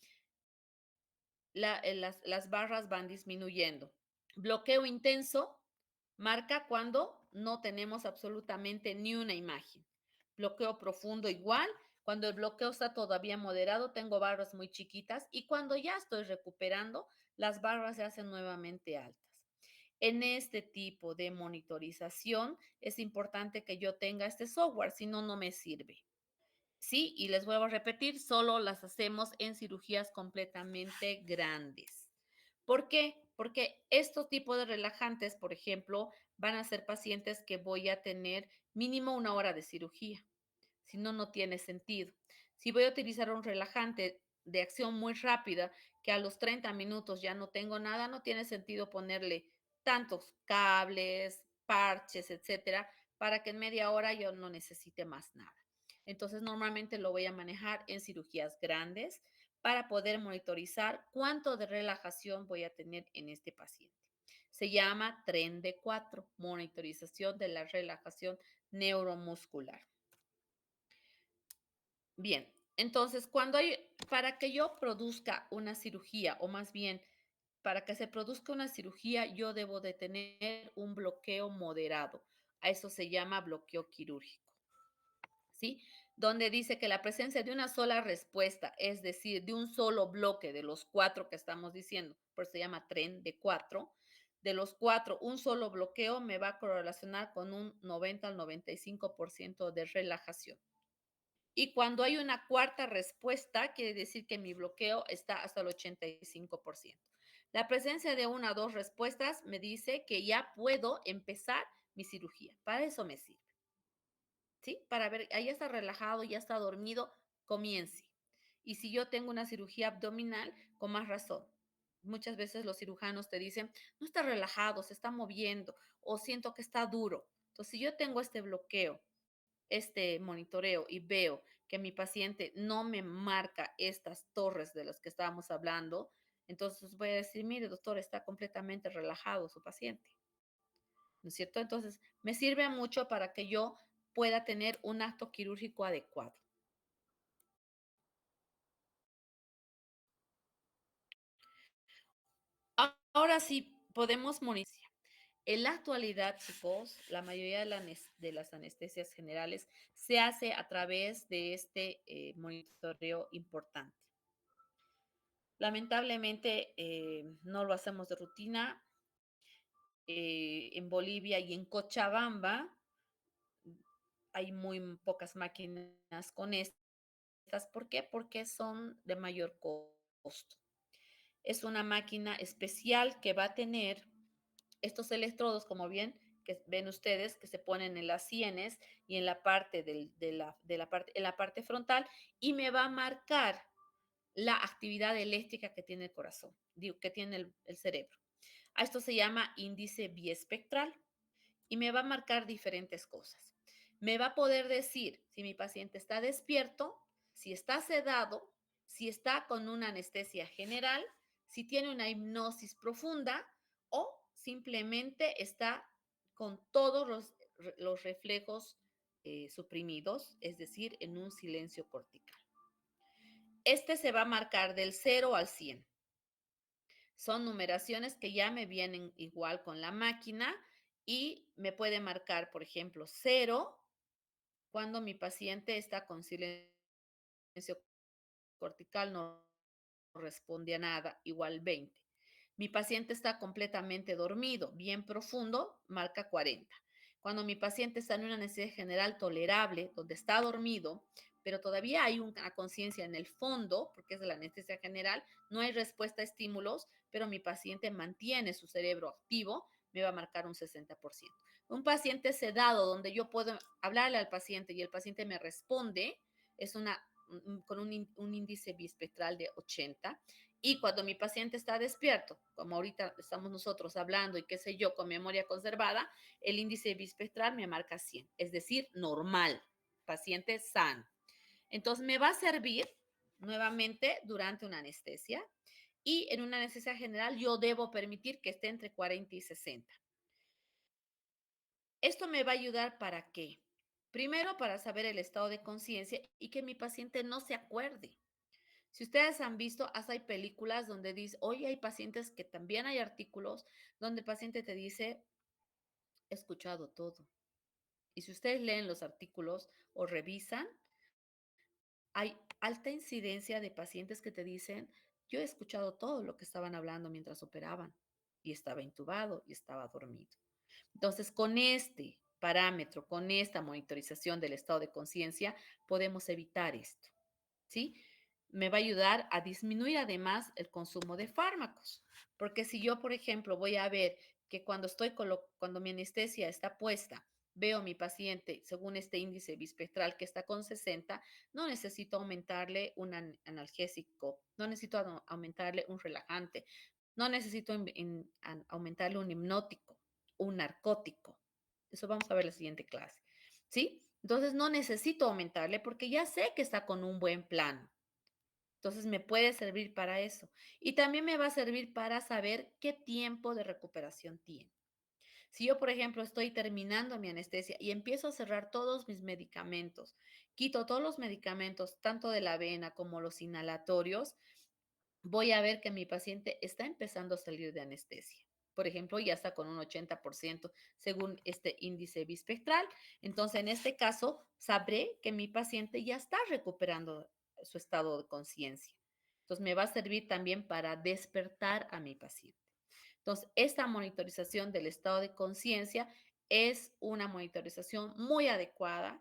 las barras van disminuyendo. Bloqueo intenso marca cuando no tenemos absolutamente ni una imagen. Bloqueo profundo igual. Cuando el bloqueo está todavía moderado, tengo barras muy chiquitas y cuando ya estoy recuperando, las barras se hacen nuevamente altas. En este tipo de monitorización es importante que yo tenga este software, si no, no me sirve. Sí, y les vuelvo a repetir, solo las hacemos en cirugías completamente grandes. ¿Por qué? Porque estos tipos de relajantes, por ejemplo, van a ser pacientes que voy a tener mínimo 1 hora de cirugía. Si no, no tiene sentido. Si voy a utilizar un relajante de acción muy rápida, que a los 30 minutos ya no tengo nada, no tiene sentido ponerle tantos cables, parches, etcétera, para que en media hora yo no necesite más nada. Entonces, normalmente lo voy a manejar en cirugías grandes para poder monitorizar cuánto de relajación voy a tener en este paciente. Se llama tren de 4, monitorización de la relajación neuromuscular. Bien, entonces para que yo produzca una cirugía, o más bien, para que se produzca una cirugía, yo debo de tener un bloqueo moderado. A eso se llama bloqueo quirúrgico. ¿Sí? Donde dice que la presencia de una sola respuesta, es decir, de un solo bloque de los 4 que estamos diciendo, por eso se llama tren de 4, de los 4, un solo bloqueo me va a correlacionar con un 90 al 95% de relajación. Y cuando hay una cuarta respuesta, quiere decir que mi bloqueo está hasta el 85%. La presencia de una o dos respuestas me dice que ya puedo empezar mi cirugía. Para eso me sirve. ¿Sí? Para ver, ahí está relajado, ya está dormido, comience. Y si yo tengo una cirugía abdominal, con más razón. Muchas veces los cirujanos te dicen, no está relajado, se está moviendo o siento que está duro. Entonces, si yo tengo este bloqueo, este monitoreo y veo que mi paciente no me marca estas torres de las que estábamos hablando, entonces voy a decir, mire, doctor, está completamente relajado su paciente. ¿No es cierto? Entonces, me sirve mucho para que yo pueda tener un acto quirúrgico adecuado. Ahora sí, podemos monitorear. En la actualidad, chicos, la mayoría de las anestesias generales se hace a través de este monitoreo importante. Lamentablemente, no lo hacemos de rutina. En Bolivia y en Cochabamba hay muy pocas máquinas con estas. ¿Por qué? Porque son de mayor costo. Es una máquina especial que va a tener estos electrodos, como bien que ven ustedes, que se ponen en las sienes y en la parte en la parte frontal, y me va a marcar la actividad eléctrica que tiene el corazón, digo, que tiene el cerebro. A esto se llama índice biespectral y me va a marcar diferentes cosas. Me va a poder decir si mi paciente está despierto, si está sedado, si está con una anestesia general, si tiene una hipnosis profunda o simplemente está con todos los reflejos suprimidos, es decir, en un silencio cortical. Este se va a marcar del 0 al 100. Son numeraciones que ya me vienen igual con la máquina y me puede marcar, por ejemplo, 0 cuando mi paciente está con silencio cortical, no responde a nada, igual 20. Mi paciente está completamente dormido, bien profundo, marca 40. Cuando mi paciente está en una anestesia general tolerable, donde está dormido, pero todavía hay una conciencia en el fondo, porque es de la anestesia general, no hay respuesta a estímulos, pero mi paciente mantiene su cerebro activo, me va a marcar un 60%. Un paciente sedado, donde yo puedo hablarle al paciente y el paciente me responde, es con un índice bispectral de 80. Y cuando mi paciente está despierto, como ahorita estamos nosotros hablando y qué sé yo, con memoria conservada, el índice bispectral me marca 100, es decir, normal, paciente sano. Entonces me va a servir nuevamente durante una anestesia y en una anestesia general yo debo permitir que esté entre 40 y 60. Esto me va a ayudar para qué? Primero, para saber el estado de conciencia y que mi paciente no se acuerde. Si ustedes han visto, hasta hay películas donde dice, oye, hay pacientes que también hay artículos donde el paciente te dice, he escuchado todo. Y si ustedes leen los artículos o revisan, hay alta incidencia de pacientes que te dicen, yo he escuchado todo lo que estaban hablando mientras operaban y estaba intubado y estaba dormido. Entonces, con este parámetro, con esta monitorización del estado de conciencia, podemos evitar esto. ¿Sí? Me va a ayudar a disminuir además el consumo de fármacos. Porque si yo, por ejemplo, voy a ver que cuando mi anestesia está puesta, veo a mi paciente según este índice bispectral que está con 60, no necesito aumentarle un analgésico, no necesito aumentarle un relajante, no necesito aumentarle un hipnótico, un narcótico. Eso vamos a ver en la siguiente clase. ¿Sí? Entonces no necesito aumentarle porque ya sé que está con un buen plan. Entonces me puede servir para eso. Y también me va a servir para saber qué tiempo de recuperación tiene. Si yo, por ejemplo, estoy terminando mi anestesia y empiezo a cerrar todos mis medicamentos, quito todos los medicamentos, tanto de la vena como los inhalatorios, voy a ver que mi paciente está empezando a salir de anestesia. Por ejemplo, ya está con un 80% según este índice bispectral. Entonces, en este caso, sabré que mi paciente ya está recuperando su estado de conciencia. Entonces, me va a servir también para despertar a mi paciente. Entonces, esta monitorización del estado de conciencia es una monitorización muy adecuada,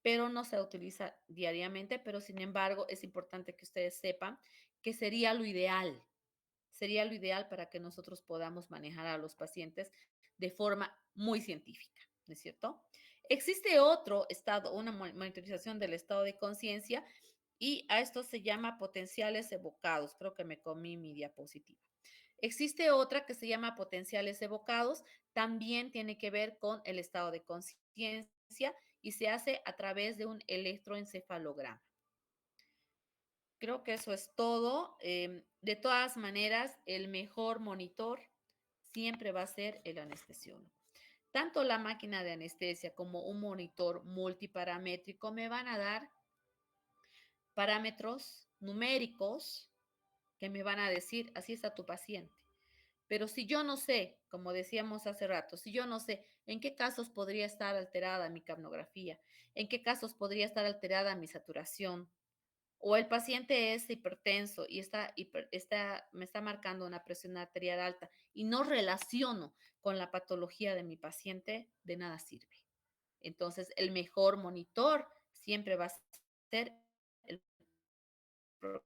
pero no se utiliza diariamente, pero sin embargo es importante que ustedes sepan que sería lo ideal para que nosotros podamos manejar a los pacientes de forma muy científica, ¿no es cierto? Existe otro estado, una monitorización del estado de conciencia y a esto se llama potenciales evocados. Creo que me comí mi diapositiva. Existe otra que se llama potenciales evocados, también tiene que ver con el estado de conciencia y se hace a través de un electroencefalograma. Creo que eso es todo. De todas maneras, el mejor monitor siempre va a ser el anestesiólogo. Tanto la máquina de anestesia como un monitor multiparamétrico me van a dar parámetros numéricos que me van a decir, así está tu paciente. Pero si yo no sé, como decíamos hace rato, si yo no sé en qué casos podría estar alterada mi capnografía, en qué casos podría estar alterada mi saturación, o el paciente es hipertenso y me está marcando una presión arterial alta y no relaciono con la patología de mi paciente, de nada sirve. Entonces, el mejor monitor siempre va a ser el propio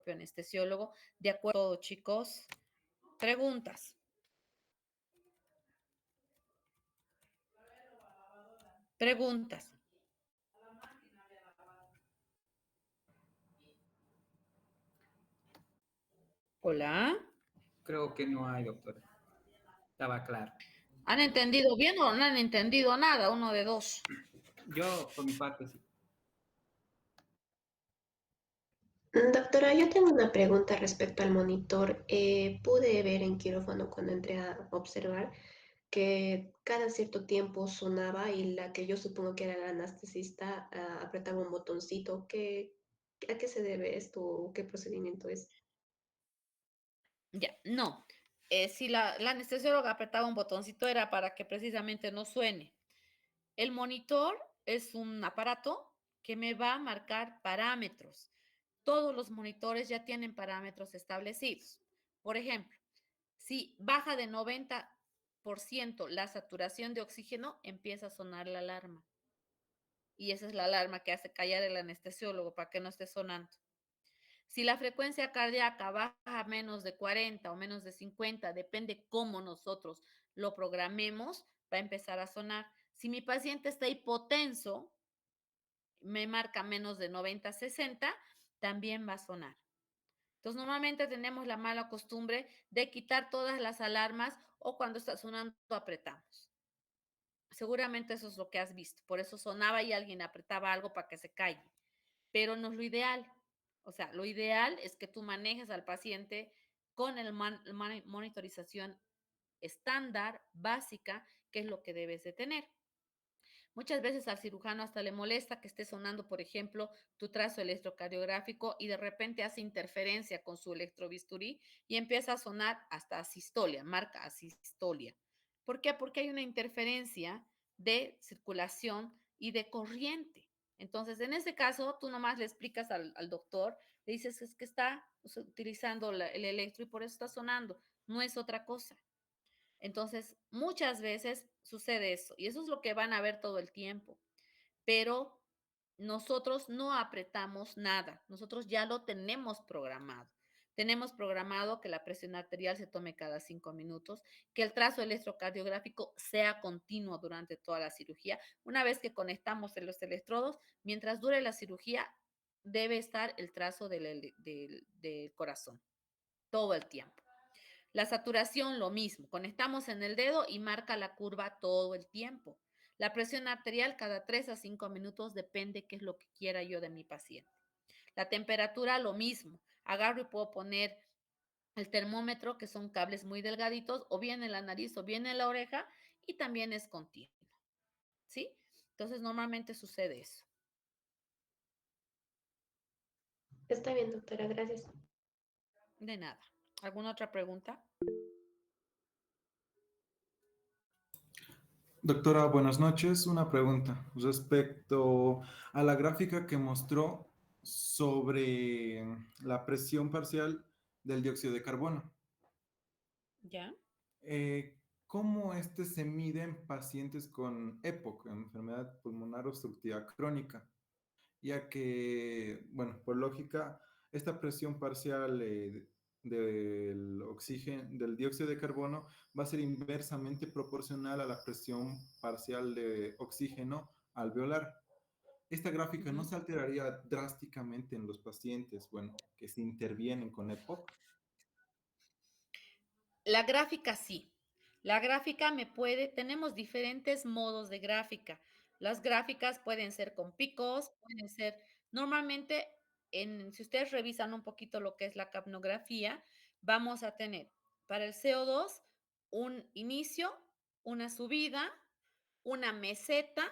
anestesiólogo. De acuerdo, chicos. Preguntas. Preguntas. Hola. Creo que no hay, doctora. Estaba claro. ¿Han entendido bien o no han entendido nada? Uno de dos. Yo, por mi parte, sí. Doctora, yo tengo una pregunta respecto al monitor. Pude ver en quirófano cuando entré a observar que cada cierto tiempo sonaba y la que yo supongo que era la anestesista apretaba un botoncito. ¿A qué se debe esto? ¿Qué procedimiento es? Ya, no. Si la anestesióloga apretaba un botoncito era para que precisamente no suene. El monitor es un aparato que me va a marcar parámetros. Todos los monitores ya tienen parámetros establecidos. Por ejemplo, si baja de 90% la saturación de oxígeno, empieza a sonar la alarma. Y esa es la alarma que hace callar el anestesiólogo para que no esté sonando. Si la frecuencia cardíaca baja a menos de 40 o menos de 50, depende cómo nosotros lo programemos, va a empezar a sonar. Si mi paciente está hipotenso, me marca menos de 90, 60, también va a sonar. Entonces, normalmente tenemos la mala costumbre de quitar todas las alarmas o cuando está sonando apretamos. Seguramente eso es lo que has visto. Por eso sonaba y alguien apretaba algo para que se calle. Pero no es lo ideal. O sea, lo ideal es que tú manejes al paciente con el monitorización estándar, básica, que es lo que debes de tener. Muchas veces al cirujano hasta le molesta que esté sonando, por ejemplo, tu trazo electrocardiográfico y de repente hace interferencia con su electrobisturí y empieza a sonar hasta asistolia, marca asistolia. ¿Por qué? Porque hay una interferencia de circulación y de corriente. Entonces, en ese caso, tú nomás le explicas al doctor, le dices es que está utilizando el electro y por eso está sonando, no es otra cosa. Entonces, muchas veces sucede eso y eso es lo que van a ver todo el tiempo, pero nosotros no apretamos nada, nosotros ya lo tenemos programado. Tenemos programado que la presión arterial se tome cada 5 minutos, que el trazo electrocardiográfico sea continuo durante toda la cirugía. Una vez que conectamos en los electrodos, mientras dure la cirugía, debe estar el trazo del corazón todo el tiempo. La saturación, lo mismo. Conectamos en el dedo y marca la curva todo el tiempo. La presión arterial cada 3 a 5 minutos depende qué es lo que quiera yo de mi paciente. La temperatura, lo mismo. Agarro y puedo poner el termómetro, que son cables muy delgaditos, o bien en la nariz o bien en la oreja, y también es continuo. ¿Sí? Entonces, normalmente sucede eso. Está bien, doctora, gracias. De nada. ¿Alguna otra pregunta? Doctora, buenas noches. Una pregunta respecto a la gráfica que mostró sobre la presión parcial del dióxido de carbono. ¿Ya? ¿Cómo este se mide en pacientes con EPOC, enfermedad pulmonar obstructiva crónica? Ya que, bueno, por lógica, esta presión parcial del oxígeno, del dióxido de carbono, va a ser inversamente proporcional a la presión parcial de oxígeno alveolar. Esta Uh gráfica no -huh. se alteraría drásticamente en los pacientes, bueno, que se intervienen con EPOC. La gráfica sí. La gráfica tenemos diferentes modos de gráfica. Las gráficas pueden ser con picos, pueden ser, normalmente, si ustedes revisan un poquito lo que es la capnografía, vamos a tener para el CO2 un inicio, una subida, una meseta,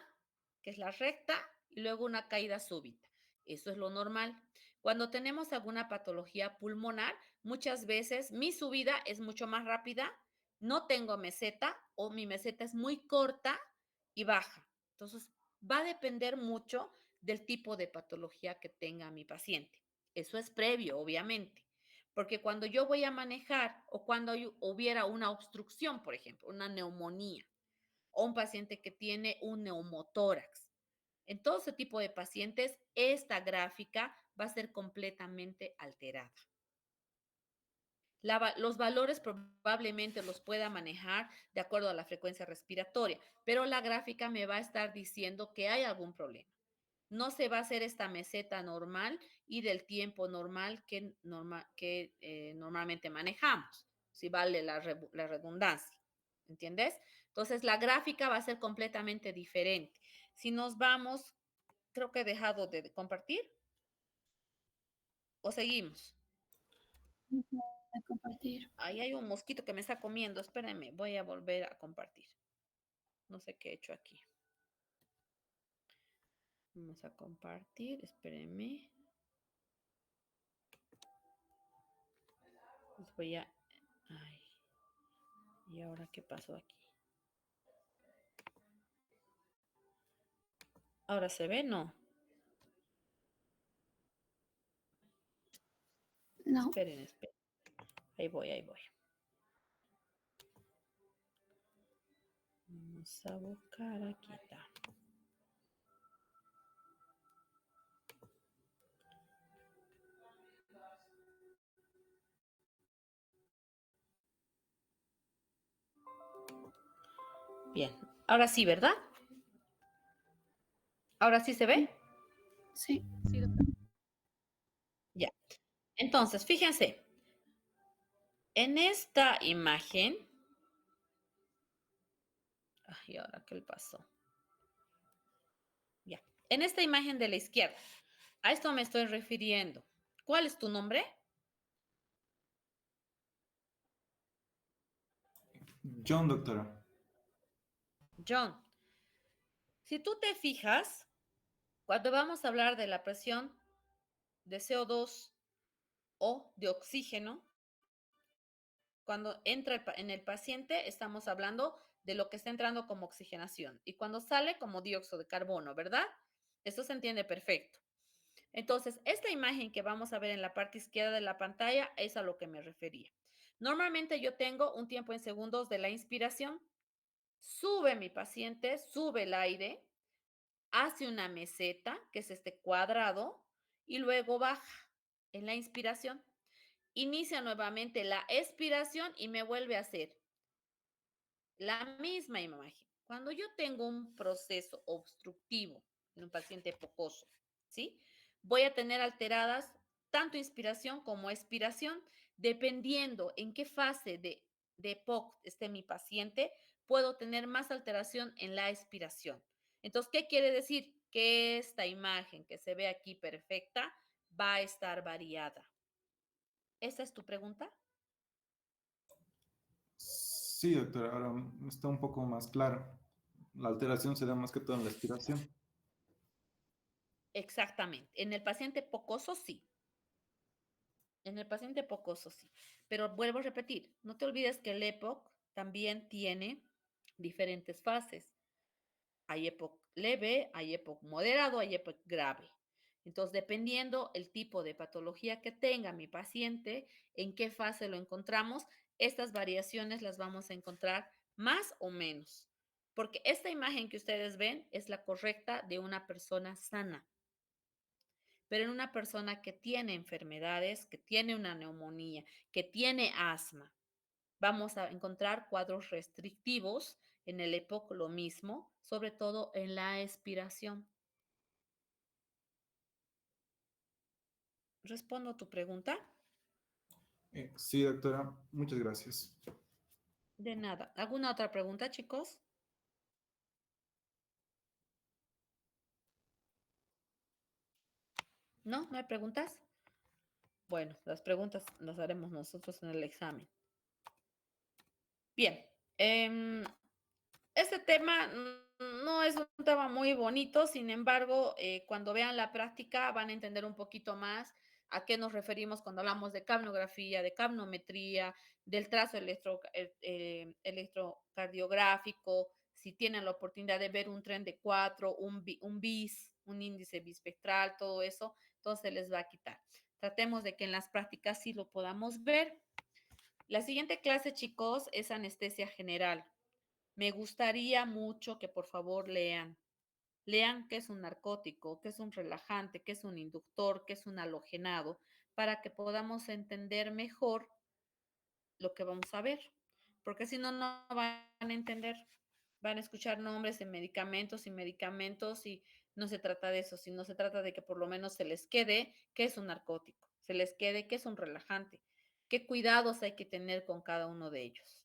que es la recta, y luego una caída súbita. Eso es lo normal. Cuando tenemos alguna patología pulmonar, muchas veces mi subida es mucho más rápida, no tengo meseta o mi meseta es muy corta y baja. Entonces, va a depender mucho del tipo de patología que tenga mi paciente. Eso es previo, obviamente, porque cuando yo voy a manejar o cuando hubiera una obstrucción, por ejemplo, una neumonía o un paciente que tiene un neumotórax, en todo ese tipo de pacientes, esta gráfica va a ser completamente alterada. Los valores probablemente los pueda manejar de acuerdo a la frecuencia respiratoria, pero la gráfica me va a estar diciendo que hay algún problema. No se va a hacer esta meseta normal y del tiempo normal que normalmente manejamos, si vale la redundancia. ¿Entiendes? Entonces, la gráfica va a ser completamente diferente. Si nos vamos, creo que he dejado de compartir o seguimos. A compartir. Ahí hay un mosquito que me está comiendo. Espérenme, voy a volver a compartir. No sé qué he hecho aquí. Vamos a compartir, espérenme. Les voy a... Ay. ¿Y ahora qué pasó aquí? ¿Ahora se ve? No. No. Esperen, esperen. Ahí voy, ahí voy. Vamos a buscar aquí. Está. Bien. Ahora sí, ¿verdad? ¿Ahora sí se ve? Sí. Ya. Entonces, fíjense. En esta imagen... Ay, ¿ahora qué le pasó? Ya. En esta imagen de la izquierda, a esto me estoy refiriendo. ¿Cuál es tu nombre? John, doctora. John. Si tú te fijas, cuando vamos a hablar de la presión de CO2 o de oxígeno, cuando entra en el paciente, estamos hablando de lo que está entrando como oxigenación y cuando sale como dióxido de carbono, ¿verdad? Eso se entiende perfecto. Entonces, esta imagen que vamos a ver en la parte izquierda de la pantalla es a lo que me refería. Normalmente yo tengo un tiempo en segundos de la inspiración, sube mi paciente, sube el aire, hace una meseta, que es este cuadrado, y luego baja en la inspiración. Inicia nuevamente la expiración y me vuelve a hacer la misma imagen. Cuando yo tengo un proceso obstructivo en un paciente focoso, ¿sí? Voy a tener alteradas tanto inspiración como expiración, dependiendo en qué fase de EPOC esté mi paciente, puedo tener más alteración en la expiración. Entonces, ¿qué quiere decir? Que esta imagen que se ve aquí perfecta va a estar variada. ¿Esa es tu pregunta? Sí, doctora, ahora está un poco más claro. La alteración se da más que todo en la expiración. Exactamente. En el paciente focoso, sí. En el paciente focoso, sí. Pero vuelvo a repetir, no te olvides que el EPOC también tiene diferentes fases. Hay EPOC leve, hay EPOC moderado, hay EPOC grave. Entonces, dependiendo el tipo de patología que tenga mi paciente, en qué fase lo encontramos, estas variaciones las vamos a encontrar más o menos. Porque esta imagen que ustedes ven es la correcta de una persona sana. Pero en una persona que tiene enfermedades, que tiene una neumonía, que tiene asma, vamos a encontrar cuadros restrictivos. En el EPOC lo mismo, sobre todo en la expiración. ¿Respondo a tu pregunta? Sí, doctora, muchas gracias. De nada. ¿Alguna otra pregunta, chicos? ¿No? ¿No hay preguntas? Bueno, las preguntas las haremos nosotros en el examen. Bien. Este tema no es un tema muy bonito, sin embargo, cuando vean la práctica van a entender un poquito más ¿A qué nos referimos cuando hablamos de capnografía, de capnometría, del trazo electrocardiográfico? Si tienen la oportunidad de ver un tren de 4, un BIS, un índice bispectral, todo eso, entonces les va a quitar. Tratemos de que en las prácticas sí lo podamos ver. La siguiente clase, chicos, es anestesia general. Me gustaría mucho que por favor lean. Lean qué es un narcótico, qué es un relajante, qué es un inductor, qué es un halogenado, para que podamos entender mejor lo que vamos a ver. Porque si no, no van a entender. Van a escuchar nombres de medicamentos y no se trata de eso, sino se trata de que por lo menos se les quede qué es un narcótico, se les quede qué es un relajante, qué cuidados hay que tener con cada uno de ellos.